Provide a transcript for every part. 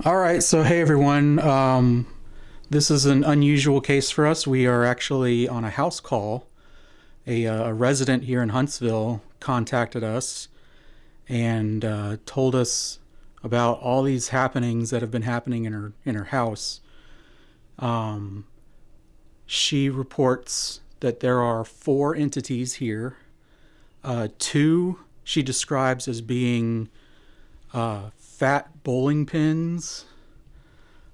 All right, so hey everyone. This is an unusual case for us. We are actually on a house call. A resident here in Huntsville contacted us and told us about all these happenings that have been happening in her house. She reports that there are 4 entities here. 2 she describes as being fat bowling pins,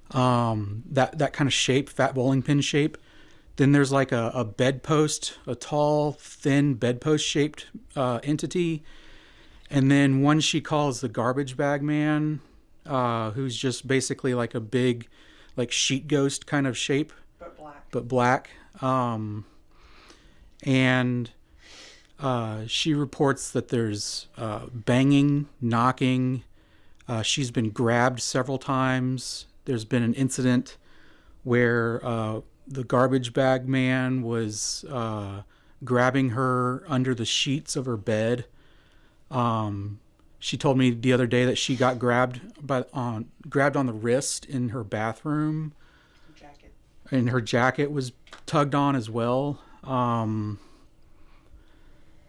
that kind of shape, fat bowling pin shape. Then there's like a bedpost, a tall, thin bedpost shaped entity. And then one she calls the garbage bag man, who's just basically like a big, like sheet ghost kind of shape, but black. And she reports that there's banging, knocking. She's been grabbed several times. There's been an incident where the garbage bag man was grabbing her under the sheets of her bed. She told me the other day that she got grabbed on the wrist in her bathroom. And her jacket was tugged on as well.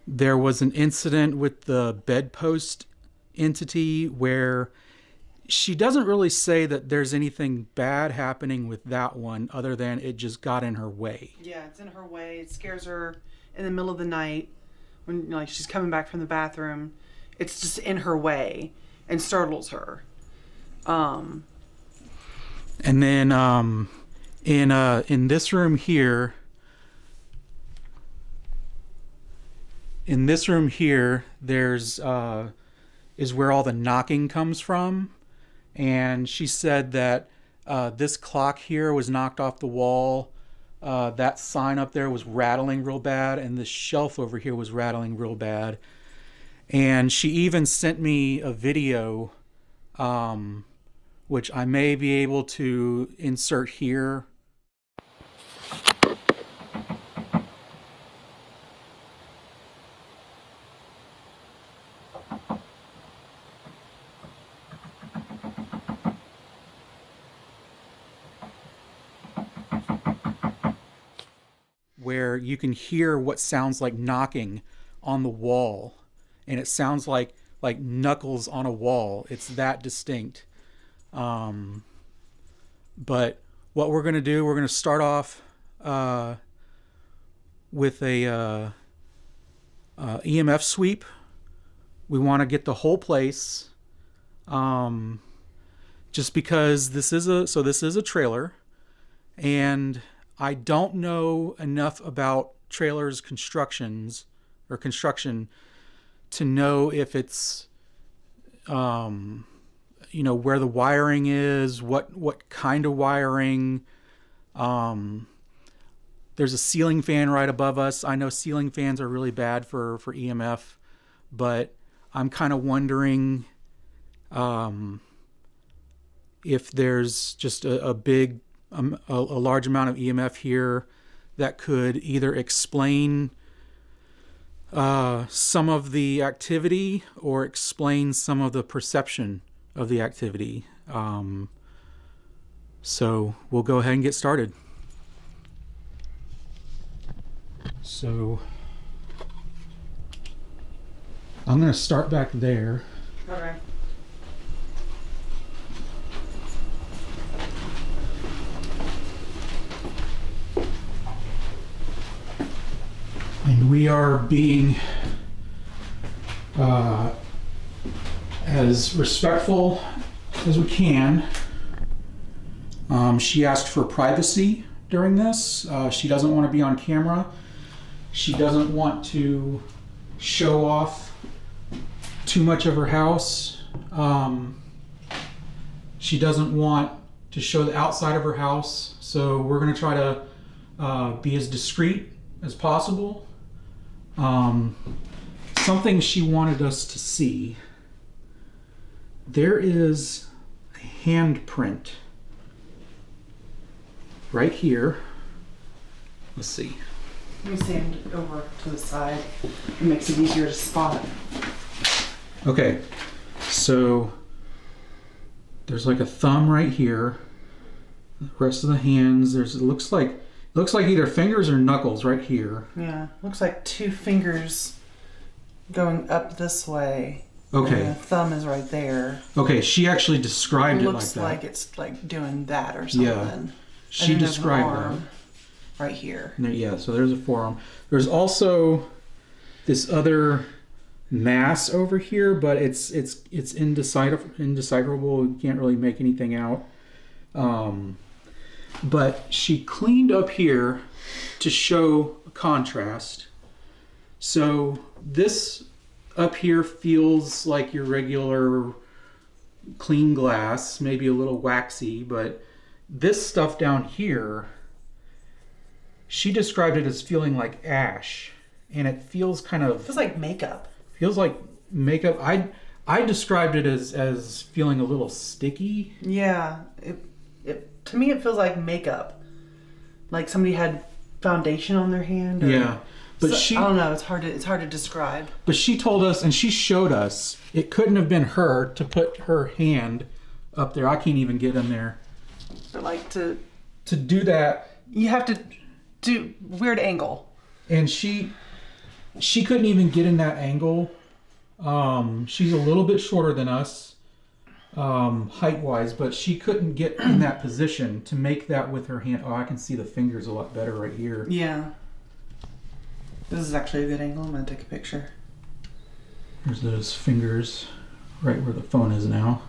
There was an incident with the bedpost entity where she doesn't really say that there's anything bad happening with that one other than it just got in her way. Yeah, it's in her way. It scares her in the middle of the night when she's coming back from the bathroom. It's just in her way and startles her. And then in this room here, there's is where all the knocking comes from. And she said that this clock here was knocked off the wall. That sign up there was rattling real bad, and this shelf over here was rattling real bad. And she even sent me a video, which I may be able to insert here. Where you can hear what sounds like knocking on the wall, and it sounds like knuckles on a wall. It's that distinct. But what we're going to do, we're going to start off with a EMF sweep. We want to get the whole place, just because this is a trailer, and I don't know enough about trailers construction to know if it's where the wiring is, what kind of wiring. There's a ceiling fan right above us. I know ceiling fans are really bad for EMF, but I'm kind of wondering if there's just a large amount of EMF here that could either explain some of the activity or explain some of the perception of the activity. So we'll go ahead and get started. So I'm going to start back there. Okay. And we are being as respectful as we can. She asked for privacy during this. She doesn't want to be on camera. She doesn't want to show off too much of her house. She doesn't want to show the outside of her house. So we're going to try to be as discreet as possible. Something she wanted us to see. There is a handprint right here. Let's see. Let me stand over to the side. It makes it easier to spot. Okay, so There's like a thumb right here. The rest of the hands, it looks like either fingers or knuckles right here. Yeah, looks like 2 fingers going up this way. Okay. And the thumb is right there. Okay, she actually described it like that. Looks like it's like doing that or something. Yeah. She described that. Right here. Yeah, so there's a forearm. There's also this other mass over here, but it's indecipherable. You can't really make anything out. But she cleaned up here to show a contrast. So this up here feels like your regular clean glass, maybe a little waxy, but this stuff down here, she described it as feeling like ash, and it feels kind of... Feels like makeup. Feels like makeup. I described it as feeling a little sticky. Yeah, to me it feels like makeup. Like somebody had foundation on their hand. Yeah. But I don't know, it's hard to describe. But she told us, and she showed us, it couldn't have been her to put her hand up there. I can't even get in there. But like to do that, you have to do weird angle. And she couldn't even get in that angle. She's a little bit shorter than us, height-wise, but she couldn't get in that position to make that with her hand. Oh, I can see the fingers a lot better right here. Yeah. This is actually a good angle. I'm going to take a picture. There's those fingers right where the phone is now.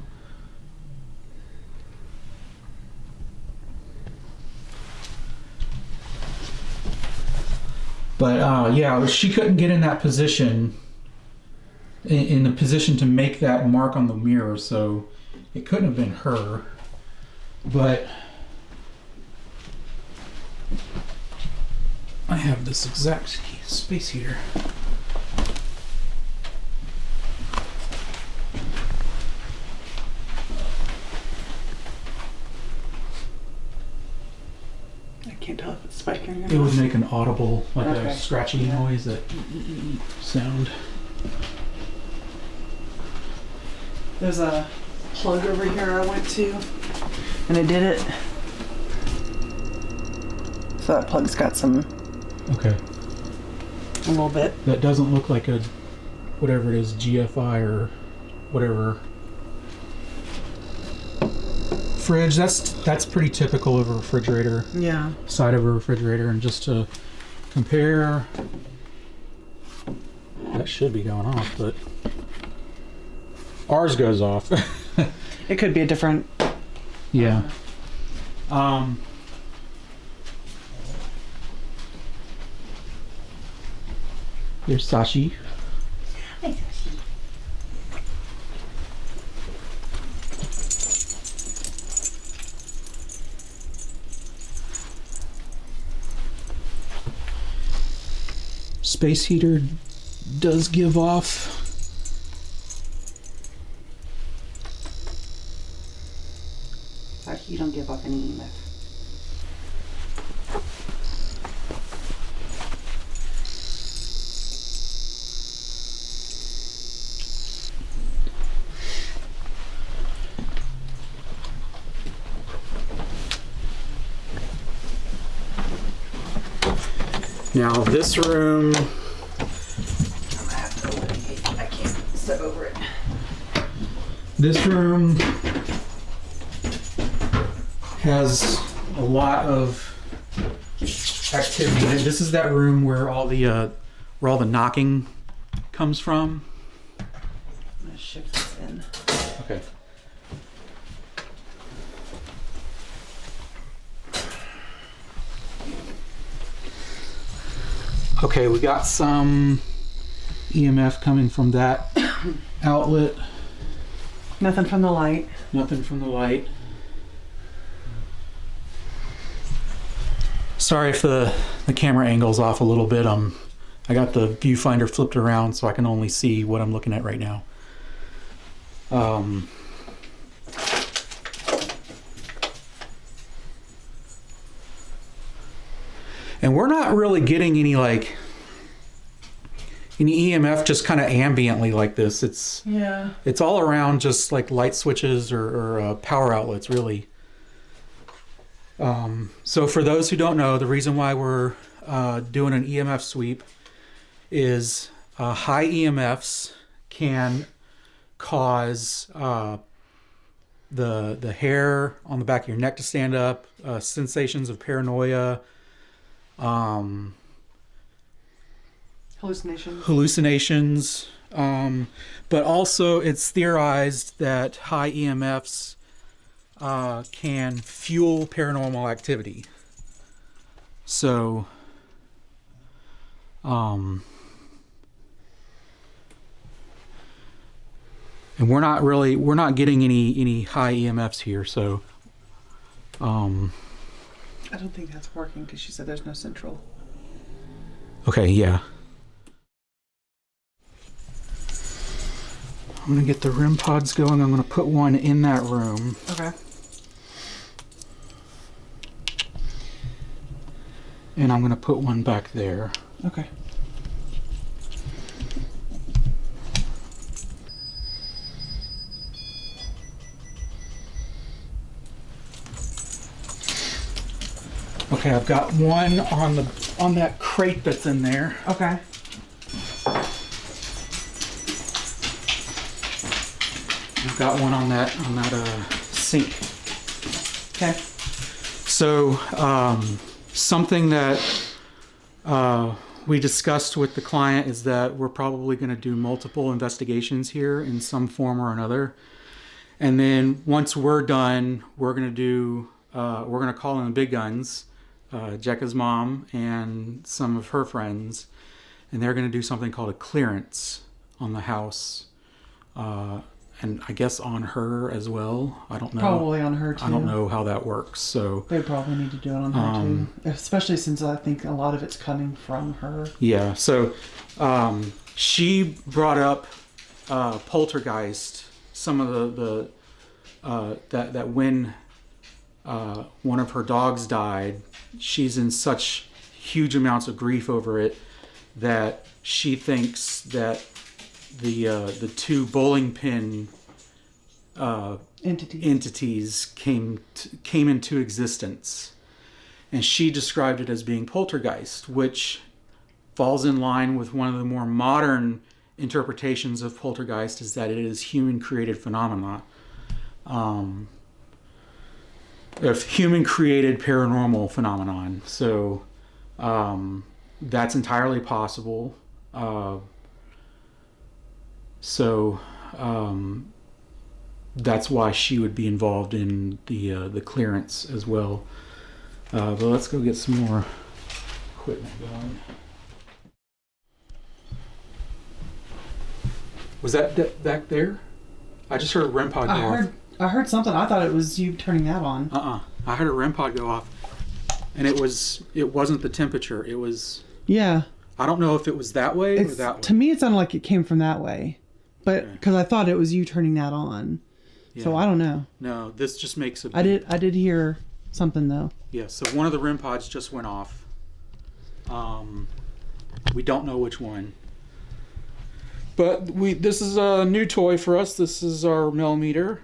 But yeah, she couldn't get in that position, in the position to make that mark on the mirror, so it couldn't have been her. But I have this exact space heater. I can't tell if it's spiking or not. It would make an audible, like Okay. a scratchy noise, that sound. There's a plug over here I went to, and it did it. So that plug's got some, Okay. a little bit. That doesn't look like a, whatever it is, GFI or whatever. Fridge, that's pretty typical of a refrigerator. Yeah. Side of a refrigerator. And just to compare, that should be going off, but ours goes off. It could be a different. Yeah. Here's Sashi. Hi, Sashi. Space heater does give off. Sashi, you don't give off any EMF. Now this room, I'm gonna have to eliminate. I can't step over it. this room has a lot of activity. And this is that room where all the knocking comes from. I'm gonna shift this in. Okay. Okay, we got some EMF coming from that outlet. Nothing from the light. Nothing from the light. Sorry if the camera angle's off a little bit. I got the viewfinder flipped around so I can only see what I'm looking at right now. And we're not really getting any like an EMF just kind of ambiently like this. Yeah. It's all around, just like light switches or power outlets, really. So for those who don't know, the reason why we're doing an EMF sweep is high EMFs can cause the hair on the back of your neck to stand up, sensations of paranoia, hallucinations, but also it's theorized that high EMFs can fuel paranormal activity. So, and we're not getting any high EMFs here. So, I don't think that's working because she said there's no central. Okay, yeah. I'm gonna get the REM pods going. I'm gonna put one in that room. Okay. And I'm gonna put one back there. Okay. Okay, I've got one on that crate that's in there. Okay. I've got one on that sink. Okay. So something that we discussed with the client is that we're probably going to do multiple investigations here in some form or another, and then once we're done, we're going to call in the big guns, Jekka's mom and some of her friends, and they're going to do something called a clearance on the house. And I guess on her as well. I don't know. Probably on her too. I don't know how that works. So they probably need to do it on her too, especially since I think a lot of it's coming from her. Yeah. So she brought up poltergeist. Some of the that when one of her dogs died, she's in such huge amounts of grief over it that she thinks that the two bowling pin entities came into existence, and she described it as being poltergeist, which falls in line with one of the more modern interpretations of poltergeist, is that it is human created phenomena, of human created paranormal phenomenon. So that's entirely possible. So that's why she would be involved in the clearance as well. But let's go get some more equipment going. Was that back there? I just heard a REM pod go off. I heard something. I thought it was you turning that on. I heard a REM pod go off, and it wasn't the temperature. It was. Yeah. I don't know if it was that way or that way. To me, it sounded like it came from that way. But because I thought it was you turning that on, so I don't know. No, this just makes a. I did hear something though. Yeah, so one of the REM pods just went off. We don't know which one, but this is a new toy for us. This is our millimeter.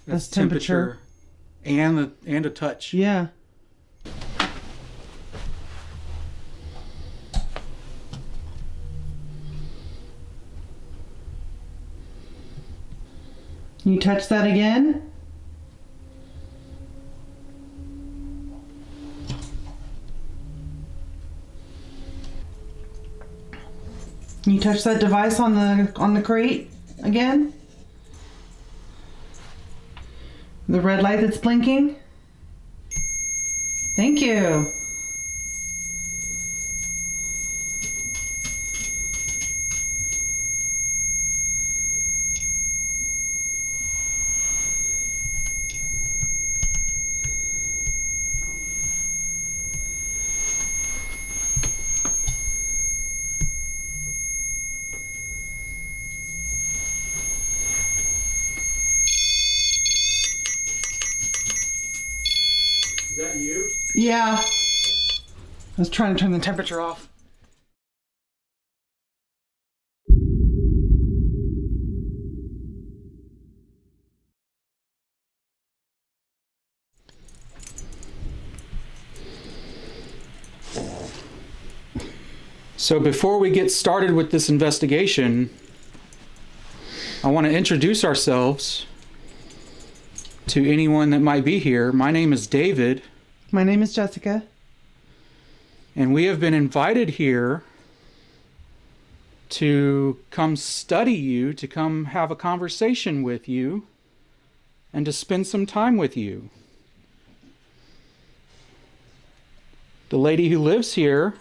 That's temperature and a touch. Yeah. Can you touch that again? Can you touch that device on the crate again? The red light that's blinking? Thank you. Is that you? Yeah. I was trying to turn the temperature off. So before we get started with this investigation, I want to introduce ourselves to anyone that might be here. My name is David. My name is Jessica. And we have been invited here to come study you, to come have a conversation with you, and to spend some time with you. The lady who lives here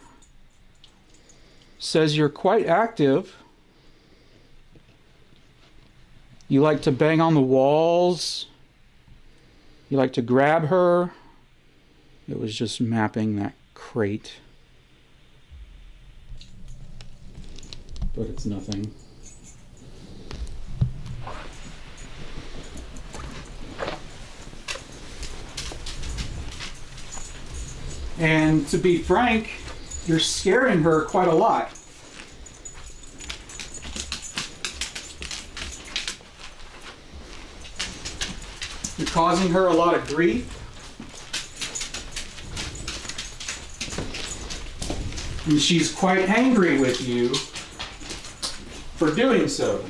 says you're quite active. You like to bang on the walls. You like to grab her. It was just mapping that crate. But it's nothing. And to be frank, you're scaring her quite a lot. You're causing her a lot of grief. And she's quite angry with you for doing so.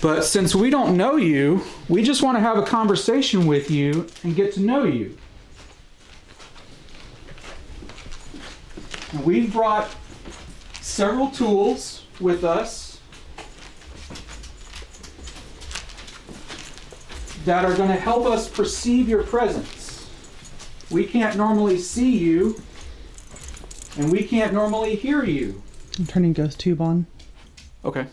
But since we don't know you, we just want to have a conversation with you and get to know you. And we've brought several tools with us that are going to help us perceive your presence. We can't normally see you, and we can't normally hear you. I'm turning ghost tube on. Okay.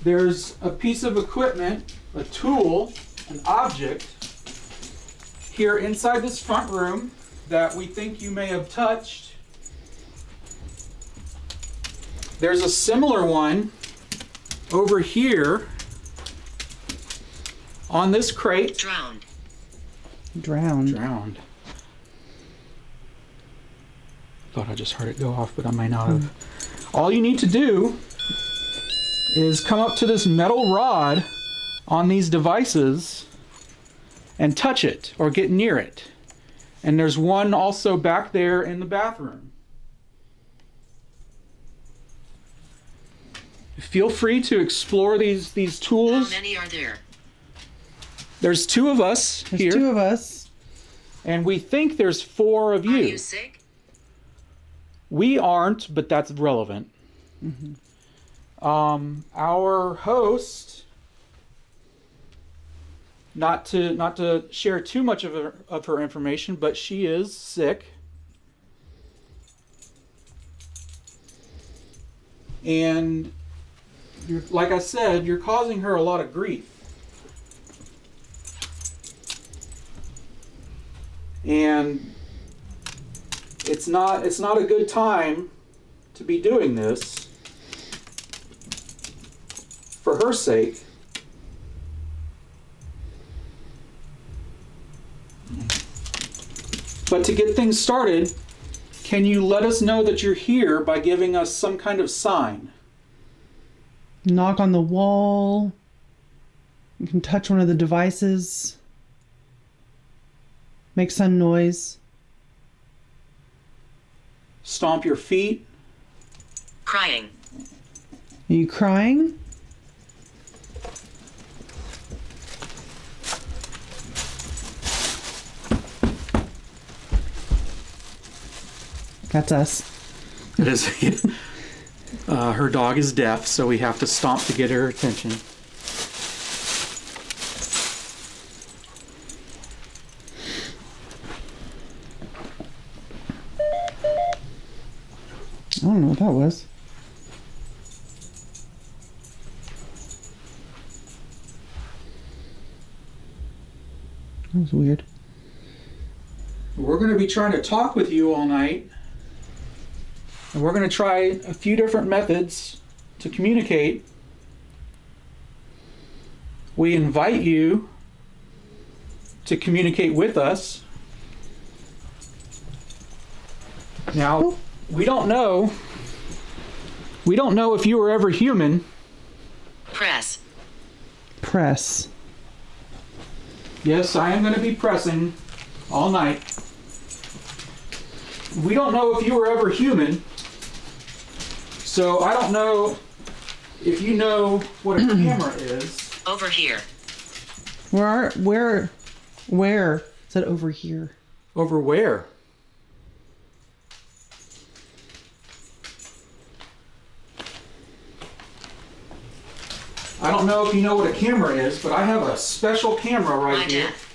There's a piece of equipment, a tool, an object here inside this front room that we think you may have touched. There's a similar one over here on this crate. Drowned. Drowned. Thought I just heard it go off, but I may not have. All you need to do is come up to this metal rod on these devices and touch it or get near it. And there's one also back there in the bathroom. Feel free to explore these tools. How many are there? There's two of us There's here. two of us. And we think there's four of you. Are you sick? We aren't, but that's relevant. Mm-hmm. Our host, not to share too much of her information, but she is sick. And like I said, you're causing her a lot of grief. And it's not a good time to be doing this for her sake. But to get things started, can you let us know that you're here by giving us some kind of sign? Knock on the wall. You can touch one of the devices. Make some noise. Stomp your feet. Crying. Are you crying? That's us. It is. Her dog is deaf, so we have to stomp to get her attention. I don't know what that was. That was weird. We're going to be trying to talk with you all night. And we're going to try a few different methods to communicate. We invite you to communicate with us. Now, we don't know We don't know if you were ever human. Press. Press. Yes, I am going to be pressing all night. We don't know if you were ever human. So I don't know if you know what a camera is. Over here. Where? Is that over here? Over where? I don't know if you know what a camera is, but I have a special camera right My here death.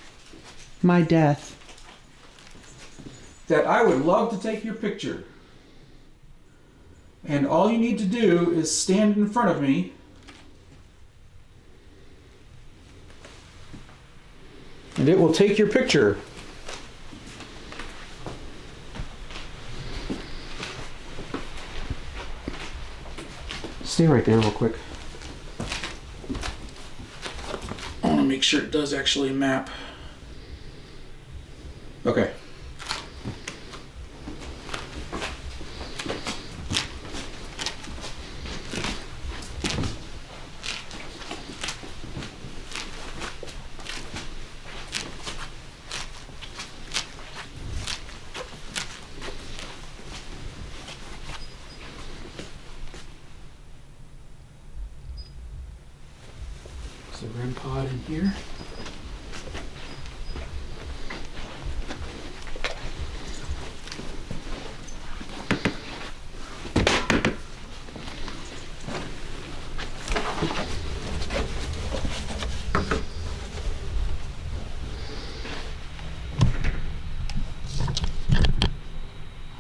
My death. that I would love to take your picture. And all you need to do is stand in front of me. And it will take your picture. Stay right there real quick. I want to make sure it does actually map. Okay. So REM pod in here.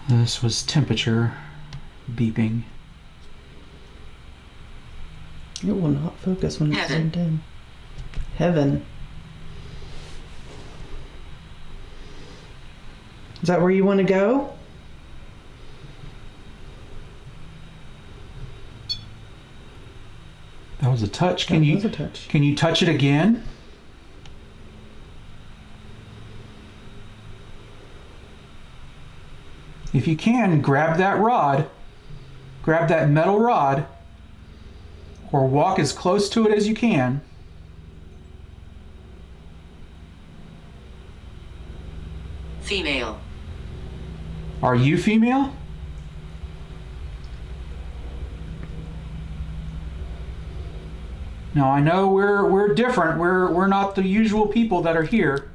This was temperature beeping. It will not focus when it's Heaven. zoomed in. Heaven. Is that where you want to go? That was a touch. That was a touch. Can you touch it again? If you can, grab that rod, grab that metal rod, or walk as close to it as you can. Female. Are you female? Now I know we're different. We're not the usual people that are here.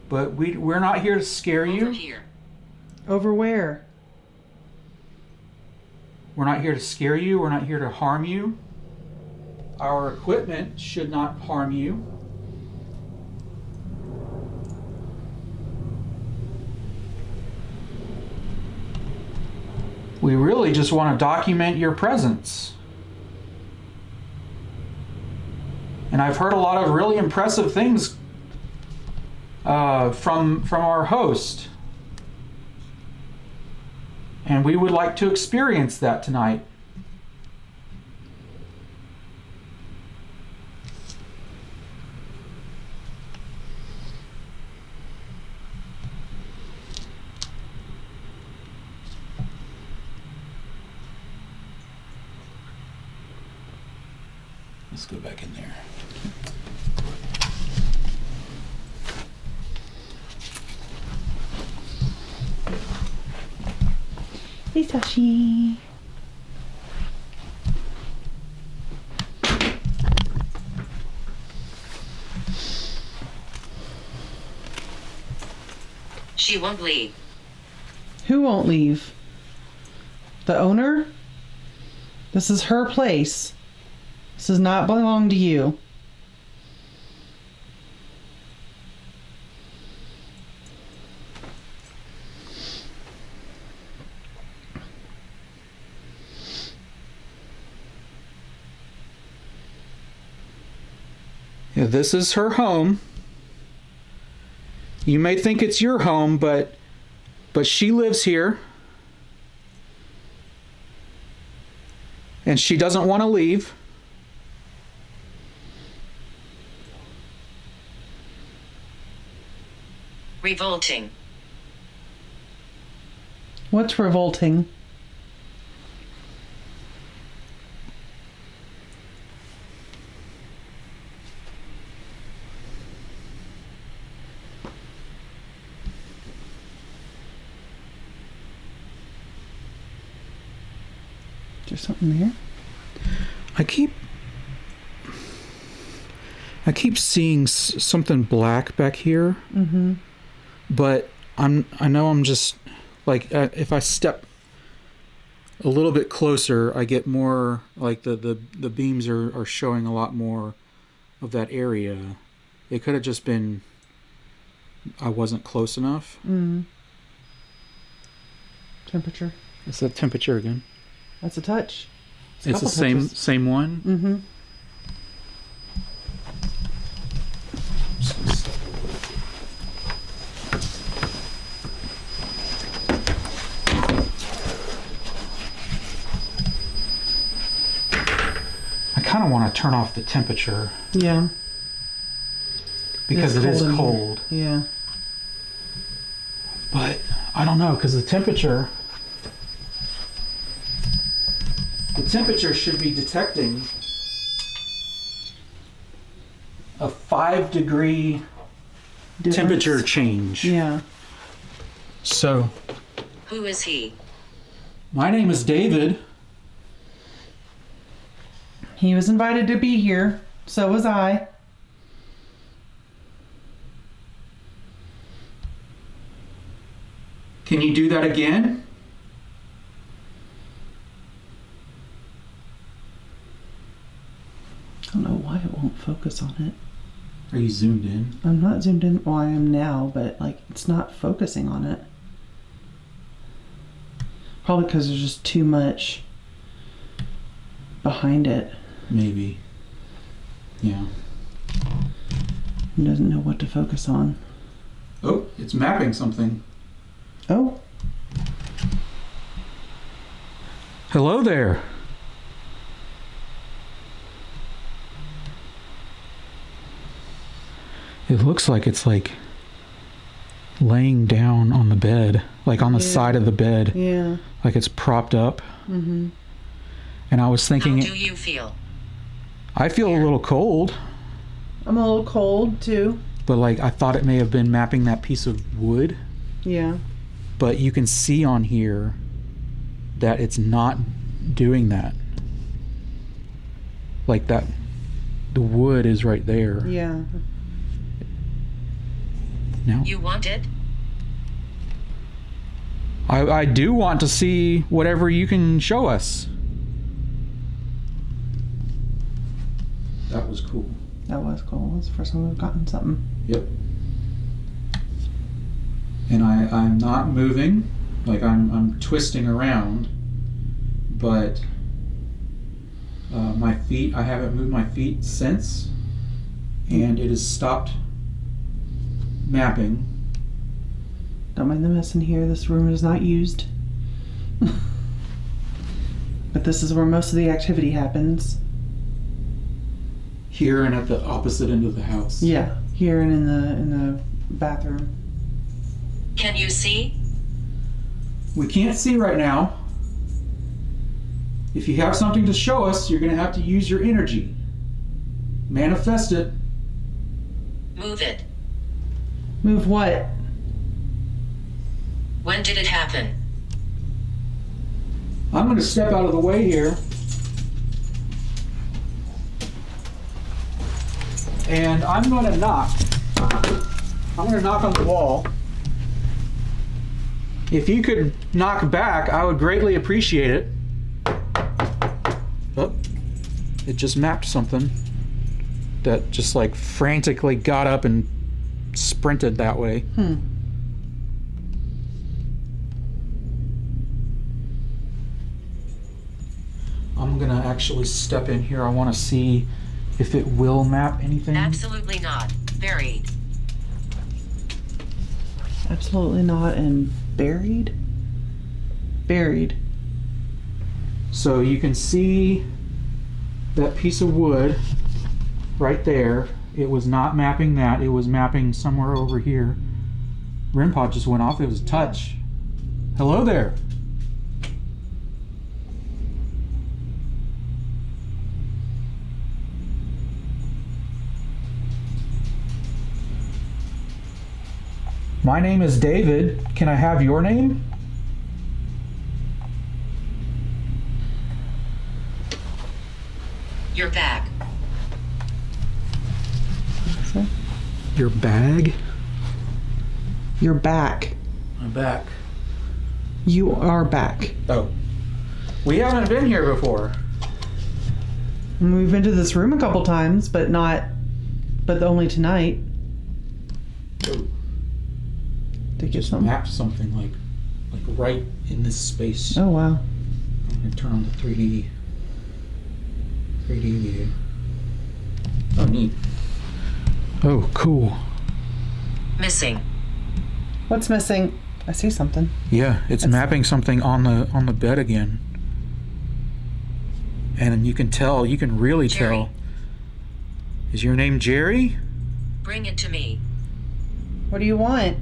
But we're not here to scare Over you. here. Over where? We're not here to scare you. We're not here to harm you. Our equipment should not harm you. We really just want to document your presence. And I've heard a lot of really impressive things from our host. And we would like to experience that tonight. Let's go back in there. Hey, Sashi. She won't leave. Who won't leave? The owner? This is her place. This does not belong to you. Yeah, this is her home. You may think it's your home, but she lives here. And she doesn't want to leave. Revolting. What's revolting? Is there something there? I keep seeing something black back here. Mm-hmm. But I know I'm just like if I step a little bit closer, I get more like the beams are showing a lot more of that area. It could have just been I wasn't close enough. Mm. Temperature. It's that temperature again. That's a touch. It's the same one. Mm-hmm. I kind of want to turn off the temperature Yeah. because it is in here. cold. Yeah. But I don't know because the temperature should be detecting a 5-degree Difference. temperature change. Yeah. So, Who is he? my name is David. He was invited to be here. So was I. Can you do that again? I don't know why it won't focus on it. Are you zoomed in? I'm not zoomed in. Well, I am now, but like it's not focusing on it. Probably because there's just too much behind it. Maybe. Yeah. It doesn't know what to focus on. Oh, it's mapping something. Oh, Hello there. It looks like it's like laying down on the bed, like on the Yeah. side of the bed, yeah. like it's propped up. Mm-hmm. And I was How thinking, do you feel? I feel a little cold, I'm a little cold too. but like I thought it may have been mapping that piece of wood. Yeah. But you can see on here that it's not doing that. Like that, the wood is right there. Yeah. Now, You want it? I do want to see whatever you can show us. That was cool. That was cool. That's the first time we've gotten something. Yep. And I'm not moving, like I'm twisting around, but my feet, I haven't moved my feet since, and it has stopped mapping. Don't mind the mess in here. This room is not used. But this is where most of the activity happens. Here and at the opposite end of the house. Yeah, here and in the bathroom. Can you see? We can't see right now. If you have something to show us, you're going to have to use your energy. Manifest it. Move it. Move what? When did it happen? I'm going to step out of the way here. And I'm going to knock. I'm going to knock on the wall. If you could knock back, I would greatly appreciate it. Oh, it just mapped something that just like frantically got up and sprinted that way. I'm going to actually step in here. I want to see if it will map anything. Absolutely not. Buried. Absolutely not. And buried? Buried. So you can see that piece of wood right there. It was not mapping that. It was mapping somewhere over here. REM pod just went off. It was a touch. Hello there. My name is David. Can I have your name? Your back. So, Your bag? you're back. My back. You are back. Oh. We haven't been here before. And we've been to this room a couple times, but only tonight. Oh. To get Just something. mapped something like right in this space. Oh wow. I'm gonna turn on the 3D view. Oh, neat. Oh, cool. Missing. What's missing? I see something. Yeah, it's That's- mapping something on the bed again. And you can really Jerry. tell. Is your name Jerry? Bring it to me. What do you want?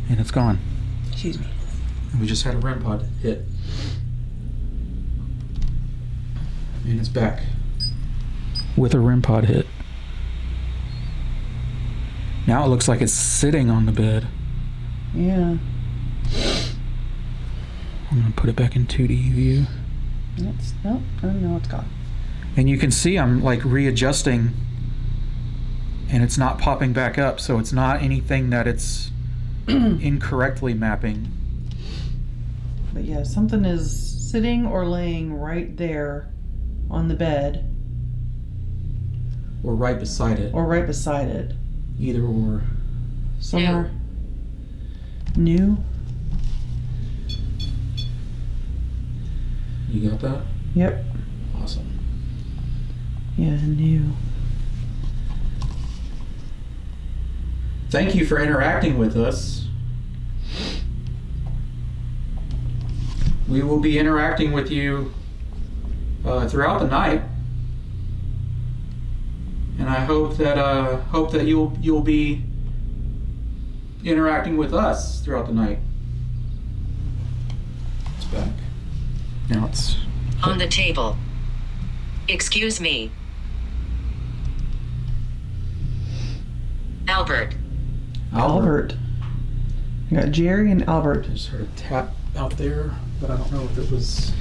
And it's gone. Excuse me. We just had a REM pod hit. And it's back. With a REM pod hit. Now it looks like it's sitting on the bed. Yeah. I'm gonna put it back in 2D view. No, it's gone. And you can see I'm like readjusting and it's not popping back up, so it's not anything that it's incorrectly mapping. But yeah, something is sitting or laying right there on the bed Or right beside it. or right beside it. Either or. Somewhere new. You got that? Yep. Awesome. Yeah, new. Thank you for interacting with us. We will be interacting with you throughout the night, and I hope that you'll be interacting with us throughout the night. It's back. Now it's On the table. Excuse me. Albert. Albert. I got Jerry and Albert. I just heard a tap out there, but I don't know if it was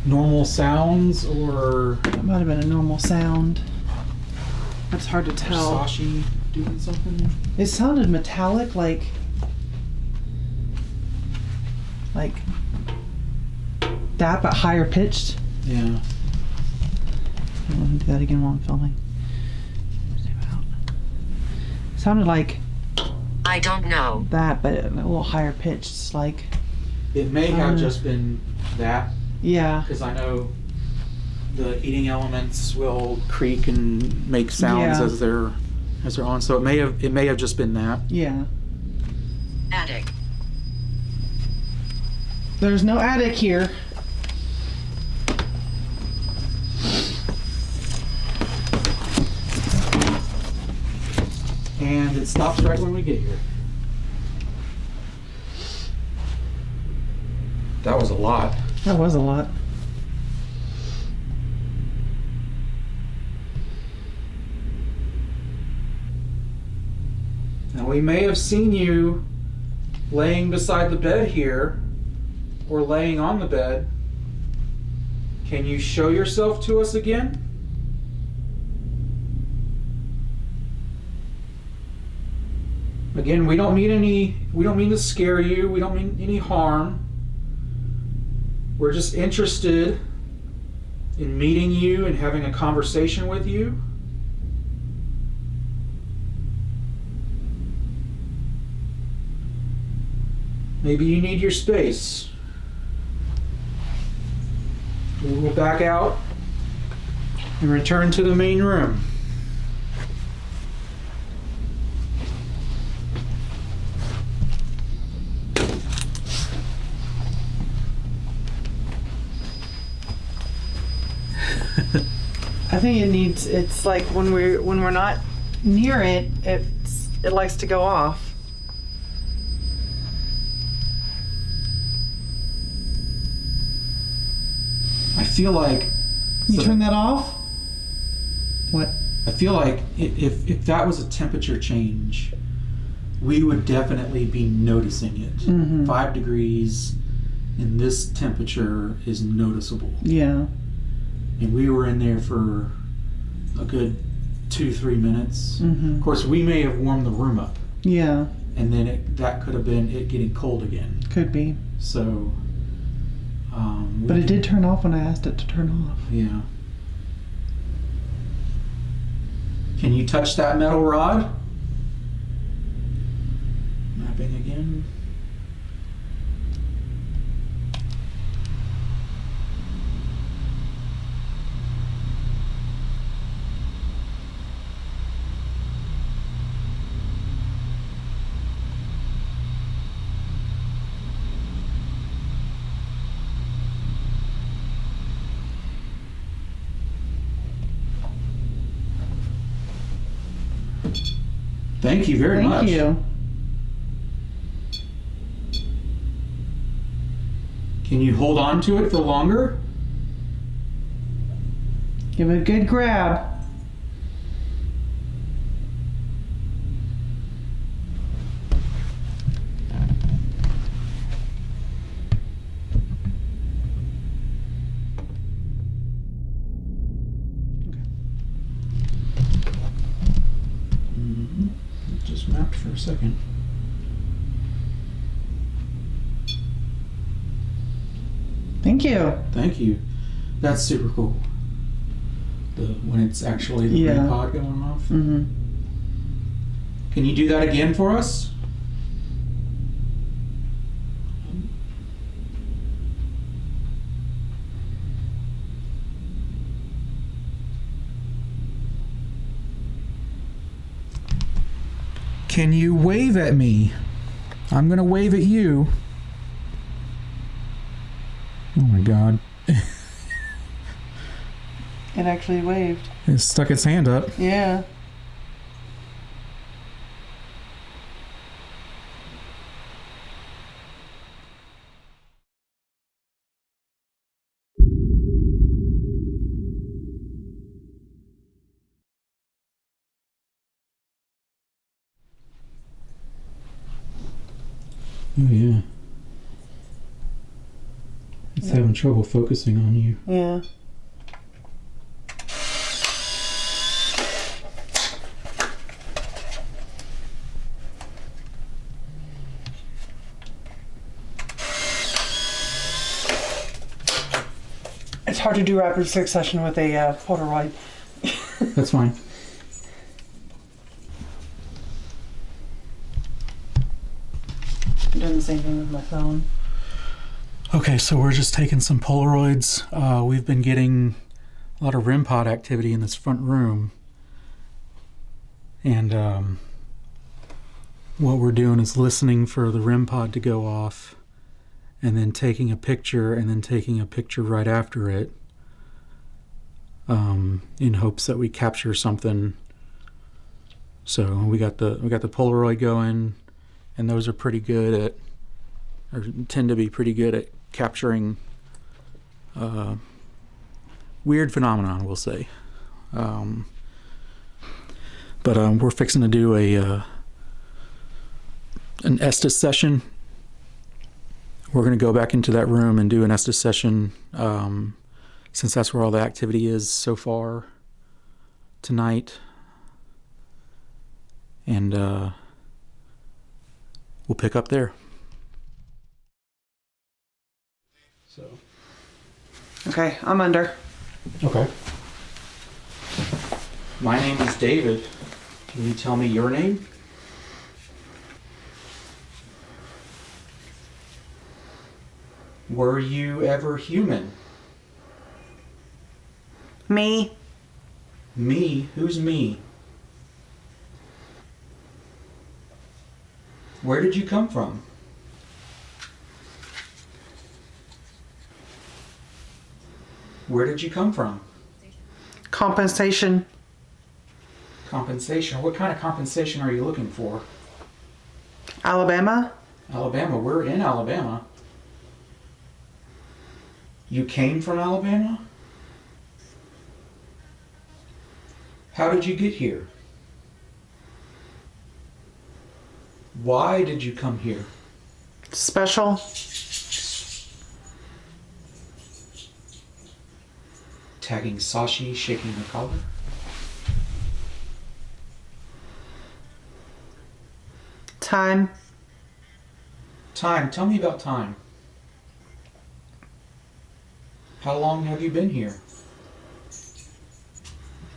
normal sounds or That might have been a normal sound. That's hard to tell. Sashi doing something. It sounded metallic, like that, but higher pitched. Yeah. I want to do that again while I'm filming. Zoom out. Sounded like I don't know. that, but a little higher pitched. It's like, It may have just been that, yeah, because I know the heating elements will creak and make sounds Yeah. as they're on. So it may have just been that. yeah. Attic. There's no attic here. And it stops right when we get here. That was a lot. That was a lot. Now we may have seen you laying beside the bed here, or laying on the bed. Can you show yourself to us again? Again, we don't mean to scare you, we don't mean any harm. We're just interested in meeting you and having a conversation with you. Maybe you need your space. We will back out and return to the main room. I think it's like when we're not near it, it likes to go off. I feel like You so- turn that off? What? I feel like if that was a temperature change, we would definitely be noticing it. Mhm. 5 degrees, and this temperature is noticeable. Yeah. And we were in there for a good 2-3 minutes. Mm-hmm. Of course, we may have warmed the room up, Yeah. and then that could have been it getting cold again. Could be. So, But it did turn off when I asked it to turn off. Yeah. Can you touch that metal rod? Mapping again. Thank you very much. Thank you. Can you hold on to it for longer? Give it a good grab. Just mapped for a second. Thank you. Thank you. That's super cool. When it's actually the REM pod going off. Mm-hmm. Can you do that again for us? Can you wave at me? I'm gonna wave at you. Oh my god. It actually waved. It stuck its hand up. Yeah. Oh yeah. It's having trouble focusing on you. Yeah. It's hard to do rapid succession with a Polaroid. That's fine. I'm doing the same thing with my phone. Okay, so we're just taking some Polaroids. We've been getting a lot of REM pod activity in this front room. And what we're doing is listening for the REM pod to go off and then taking a picture and then taking a picture right after it in hopes that we capture something. So we got the Polaroid going, and those are pretty good at, or tend to be pretty good at capturing weird phenomenon, we'll say. But we're fixing to do an Estes session. We're going to go back into that room and do an Estes session, since that's where all the activity is so far tonight. And we'll pick up there. So. Okay, I'm under. Okay. My name is David. Can you tell me your name? Were you ever human? Me. Me? Who's me? Where did you come from? Where did you come from? Compensation. Compensation? What kind of compensation are you looking for? Alabama. Alabama? We're in Alabama. You came from Alabama? How did you get here? Why did you come here? Special. Tagging Sashi, shaking her collar. Time. Time. Tell me about time. How long have you been here?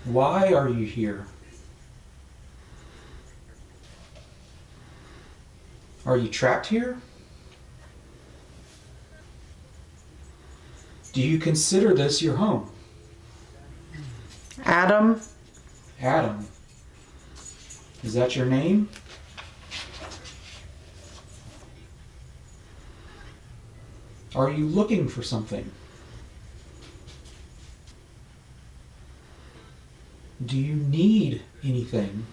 Why are you here? Are you trapped here? Do you consider this your home? Adam. Adam. Is that your name? Are you looking for something? Do you need anything?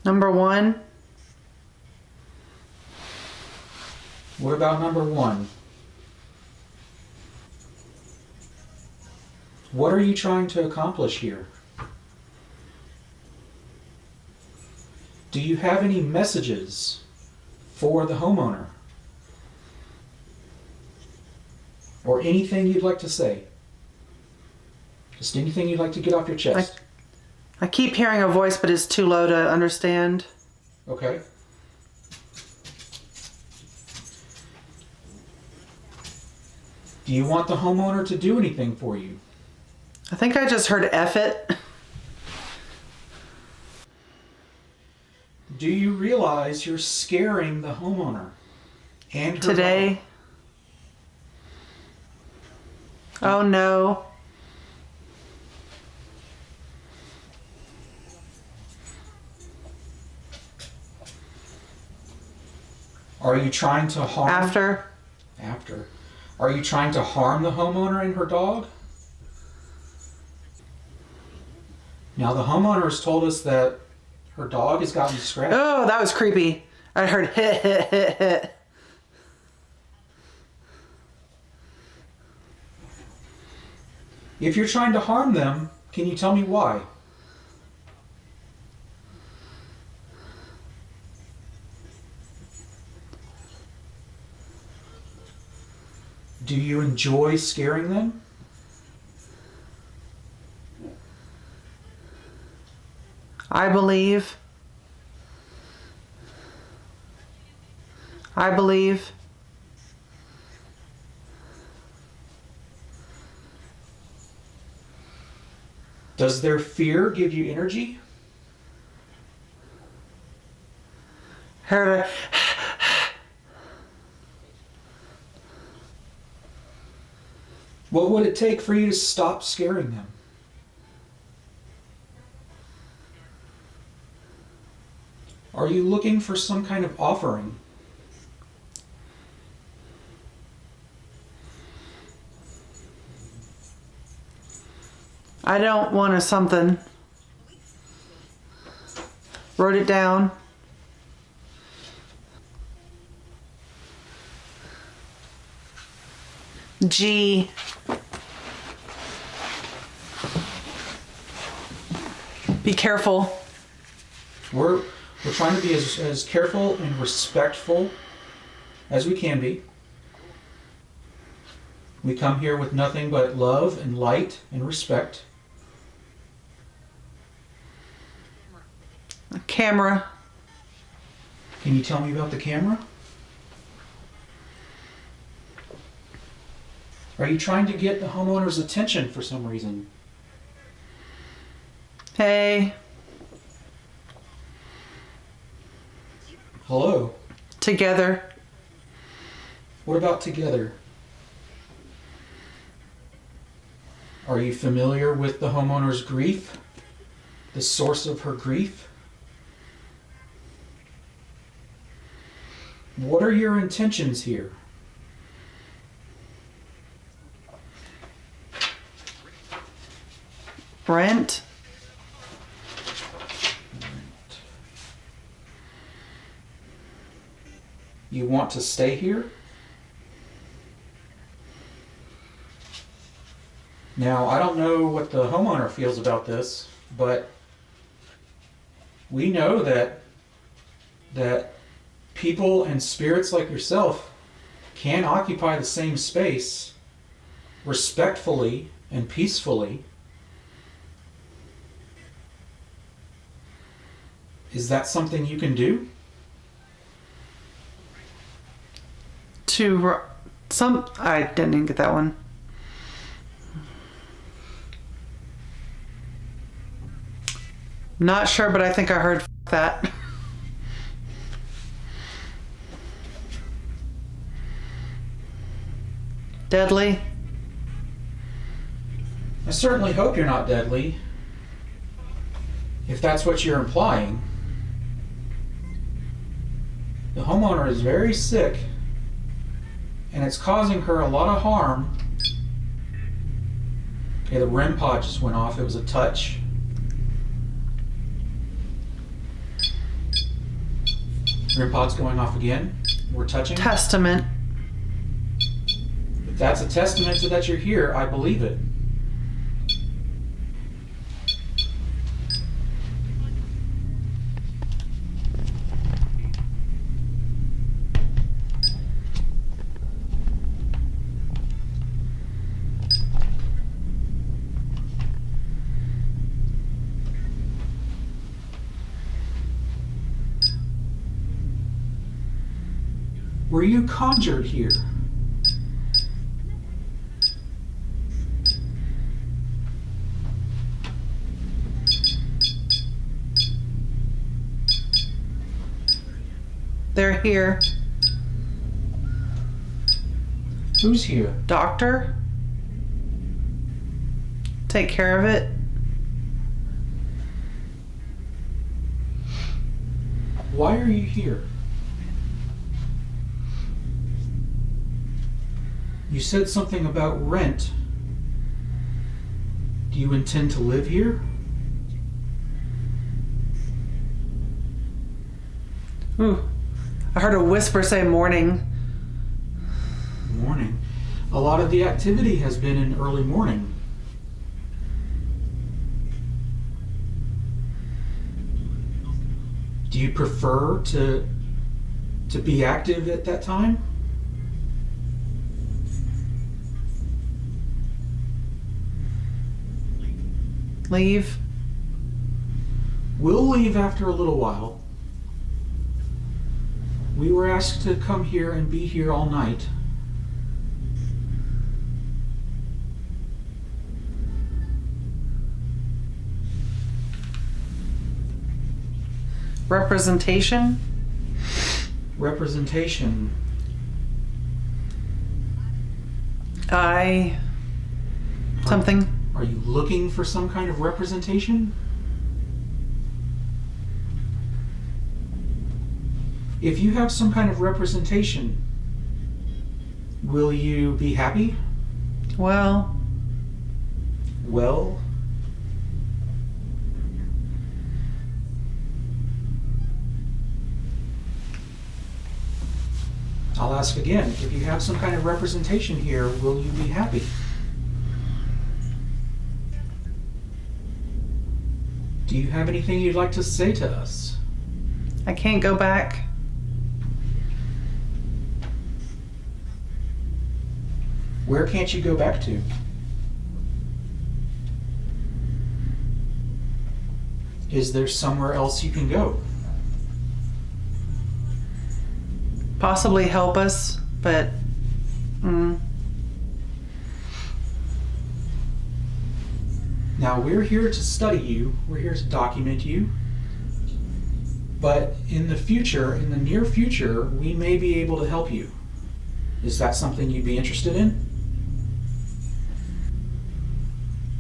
Number 1. What about number 1? What are you trying to accomplish here? Do you have any messages for the homeowner? Or anything you'd like to say? Just anything you'd like to get off your chest. I keep hearing a voice, but it's too low to understand. Okay. Do you want the homeowner to do anything for you? I think I just heard F it. Do you realize you're scaring the homeowner and her Today. Oh no. Are you trying to harm? After. Are you trying to harm the homeowner and her dog? Now the homeowner has told us that her dog has gotten scratched. Oh, that was creepy. I heard hit, hit, hit, hit. If you're trying to harm them, can you tell me why? Do you enjoy scaring them? I believe. Does their fear give you energy? Heard a What would it take for you to stop scaring them? Are you looking for some kind of offering? I don't want a something. Wrote it down. G. Be careful. We're trying to be as careful and respectful as we can be. We come here with nothing but love and light and respect. A camera. Can you tell me about the camera? Are you trying to get the homeowner's attention for some reason? Hey. Hello? Together. What about together? Are you familiar with the homeowner's grief? The source of her grief? What are your intentions here? Brent. You want to stay here? Now, I don't know what the homeowner feels about this, but we know that people and spirits like yourself can occupy the same space respectfully and peacefully. Is that something you can do? I didn't even get that one. Not sure, but I think I heard that. Deadly? I certainly hope you're not deadly. If that's what you're implying. The homeowner is very sick, and it's causing her a lot of harm. Okay, the REM pod just went off. It was a touch. REM pod's going off again. We're touching. Testament. If that's a testament to that you're here, I believe it. Were you conjured here? They're here. Who's here? Doctor? Take care of it. Why are you here? You said something about rent. Do you intend to live here? Ooh. I heard a whisper say morning. Morning. A lot of the activity has been in early morning. Do you prefer to be active at that time? Leave. We'll leave after a little while. We were asked to come here and be here all night. Representation? Representation. Something. Are you looking for some kind of representation? If you have some kind of representation, will you be happy? Well. Well? I'll ask again. If you have some kind of representation here, will you be happy? Do you have anything you'd like to say to us? I can't go back. Where can't you go back to? Is there somewhere else you can go? Possibly help us, but Now, we're here to study you. We're here to document you. But in the future, in the near future, we may be able to help you. Is that something you'd be interested in?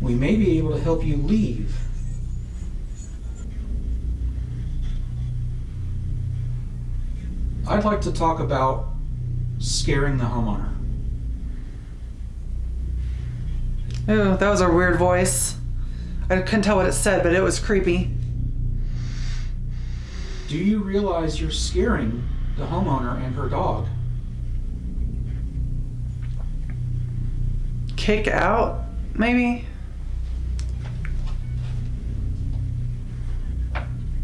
We may be able to help you leave. I'd like to talk about scaring the homeowner. ooh, that was a weird voice. I couldn't tell what it said, but it was creepy. Do you realize you're scaring the homeowner and her dog? Kick out, maybe?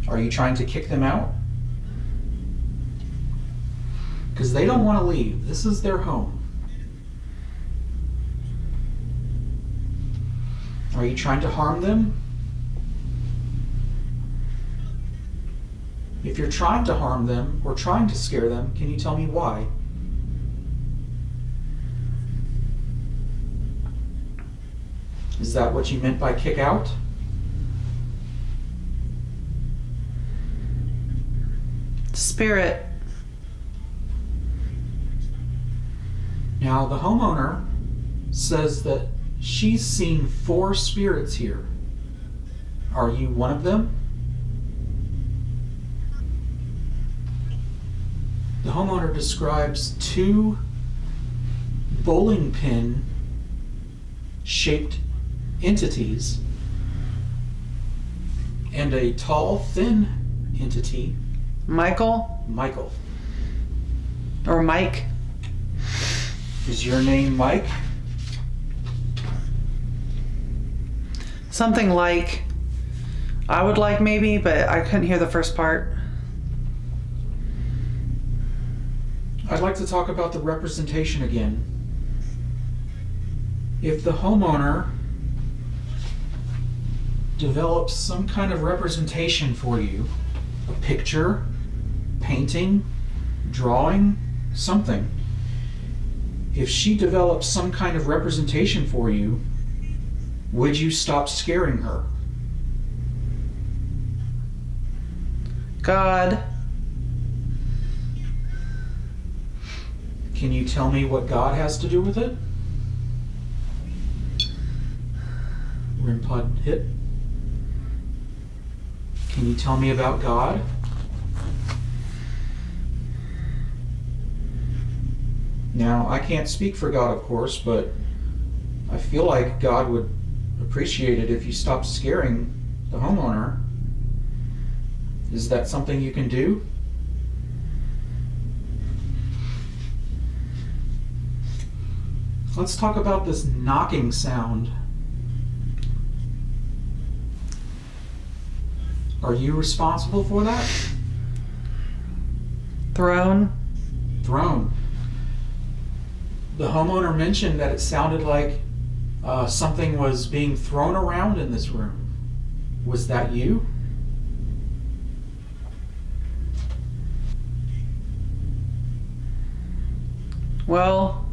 Are you trying to kick them out? Because they don't want to leave. This is their home. Are you trying to harm them? If you're trying to harm them or trying to scare them, can you tell me why? Is that what you meant by kick out? Spirit. Now, the homeowner says that she's seen 4 spirits here. Are you one of them? The homeowner describes 2 bowling pin shaped entities and a tall, thin entity, Michael? Michael. Or Mike? Is your name Mike? Something like, I would like maybe, but I couldn't hear the first part. I'd like to talk about the representation again. If the homeowner develops some kind of representation for you, a picture, painting, drawing, something. If she develops some kind of representation for you, would you stop scaring her? God. Can you tell me what God has to do with it? REM pod hit. Can you tell me about God? Now, I can't speak for God, of course, but I feel like God would appreciate it if you stopped scaring the homeowner. Is that something you can do? Let's talk about this knocking sound. Are you responsible for that? Throne? Throne. The homeowner mentioned that it sounded like something was being thrown around in this room. Was that you? Well,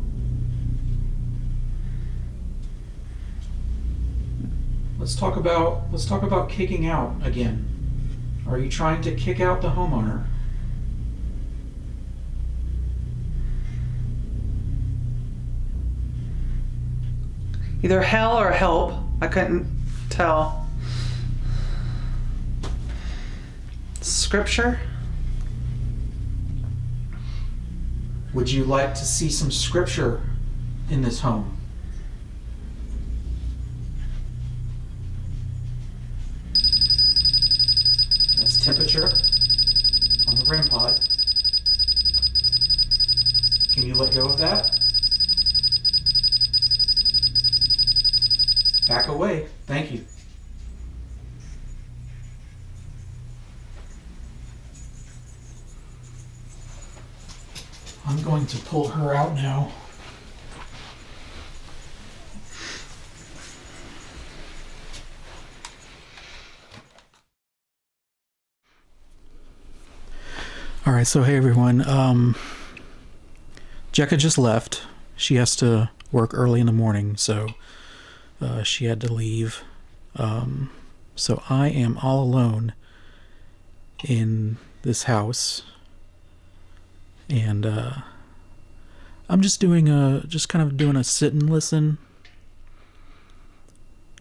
Let's talk about kicking out again. Are you trying to kick out the homeowner? either hell or help. I couldn't tell. Scripture? Would you like to see some scripture in this home? That's temperature on the REM pod. Can you let go of that? Back away. Thank you. I'm going to pull her out now. All right, so hey everyone. Jekka just left. She has to work early in the morning, so she had to leave. So I am all alone in this house. And I'm just kind of doing a sit and listen.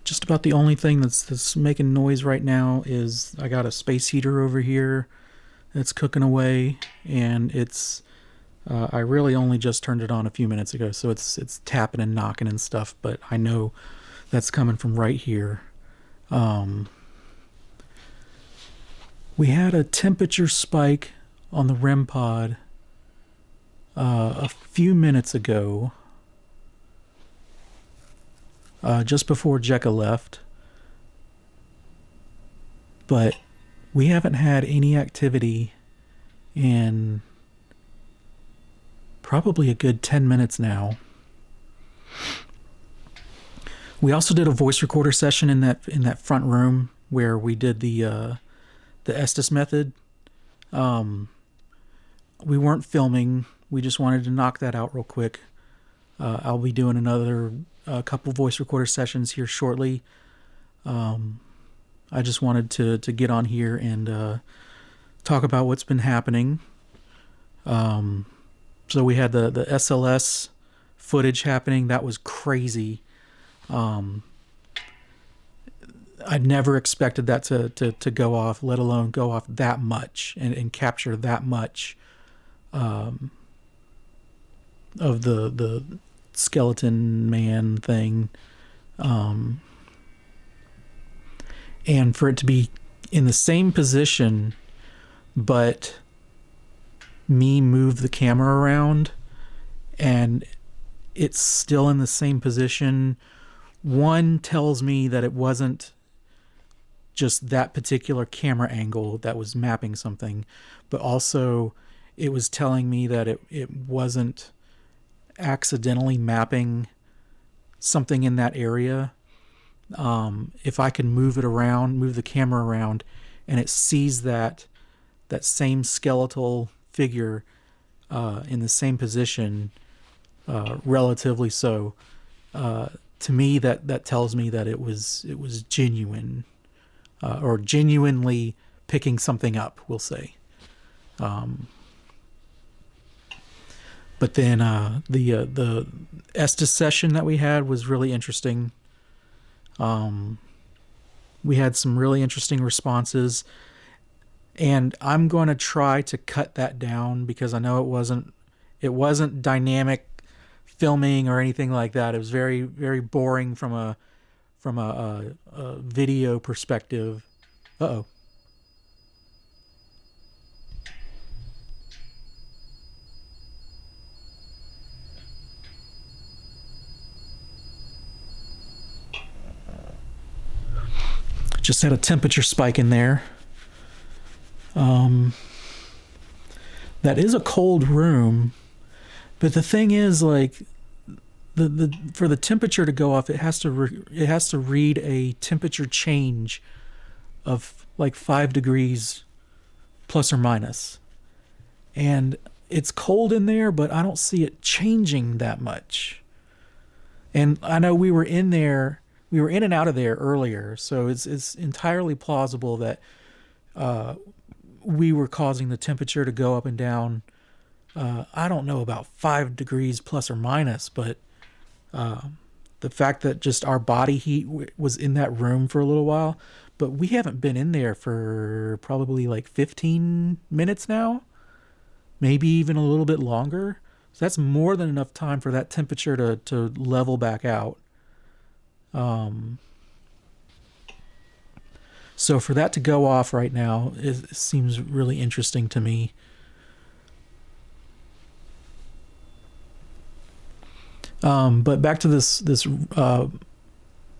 Just about the only thing that's making noise right now is I got a space heater over here that's cooking away, and it's I really only just turned it on a few minutes ago, so it's tapping and knocking and stuff, but I know that's coming from right here. We had a temperature spike on the REM pod a few minutes ago, just before Jekka left, but we haven't had any activity in probably a good 10 minutes now. We also did a voice recorder session in that front room where we did the Estes Method. We weren't filming. We just wanted to knock that out real quick. I'll be doing another couple voice recorder sessions here shortly. I just wanted to get on here and talk about what's been happening. So we had the SLS footage happening. That was crazy. I'd never expected that to go off, let alone go off that much and capture that much of the skeleton man thing. And for it to be in the same position, but me move the camera around and it's still in the same position. One tells me that it wasn't just that particular camera angle that was mapping something, but also it was telling me that it wasn't accidentally mapping something in that area. If I can move it around, move the camera around, and it sees that same skeletal figure in the same position, relatively so, to me that tells me that it was genuine, or genuinely picking something up, we'll say. But then the Estes session that we had was really interesting. We had some really interesting responses, and I'm going to try to cut that down because I know it wasn't dynamic filming or anything like that. It was very, very boring from a video perspective. Uh-oh. Just had a temperature spike in there. That is a cold room, but the thing is, like, the for the temperature to go off, it has to read a temperature change of like 5 degrees plus or minus, and it's cold in there, but I don't see it changing that much. And I know we were in and out of there earlier, so it's entirely plausible that we were causing the temperature to go up and down. I don't know about 5 degrees plus or minus, but the fact that just our body heat was in that room for a little while, but we haven't been in there for probably like 15 minutes now, maybe even a little bit longer. So that's more than enough time for that temperature to level back out. So for that to go off right now, it seems really interesting to me. But back to this